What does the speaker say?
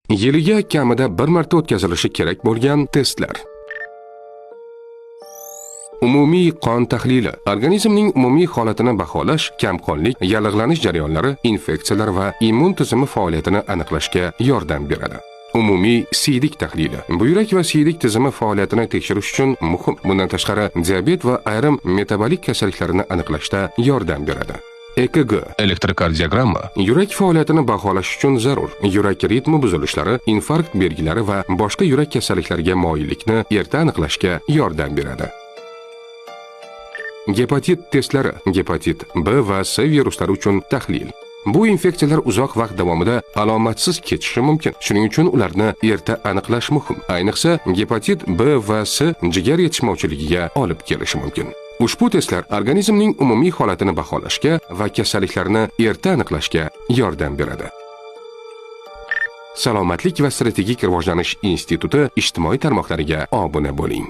Yiliga kamida bir marta o'tkazilishi kerak bo'lgan testlar. Umumiy qon tahlili. Organizmning umumiy holatini baholash, kamqonlik, yallig'lanish jarayonlari, infeksiyalar va immun tizimi faoliyatini aniqlashga yordam beradi. Umumiy siydik tahlili. Buyrak va siydik tizimi faoliyatini tekshirish uchun muhim. Bundan tashqari, diabet va ayrim metabolik kasalliklarini aniqlashda yordam beradi. EKG, elektrokardiogramma, yurak faoliyatini baholash uchun zarur. Yurak ritmi buzilishlari, infarkt belgilari va boshqa yurak kasalliklariga moyillikni erta aniqlashga yordam beradi. Gepatit testlari. Gepatit B va C viruslari uchun tahlil. Bu infeksiyalar uzoq vaqt davomida alomatsiz kechishi mumkin. Shuning uchun ularni erta aniqlash muhim. Ayniqsa, gepatit B va C jigar yetishmovchiligiga olib kelishi mumkin. Ushbu testlar organizmning umumiy holatini baholashga va kasalliklarni erta aniqlashga yordam beradi. Salomatlik va strategik rivojlanish instituti ijtimoiy tarmoqlariga obuna bo'ling.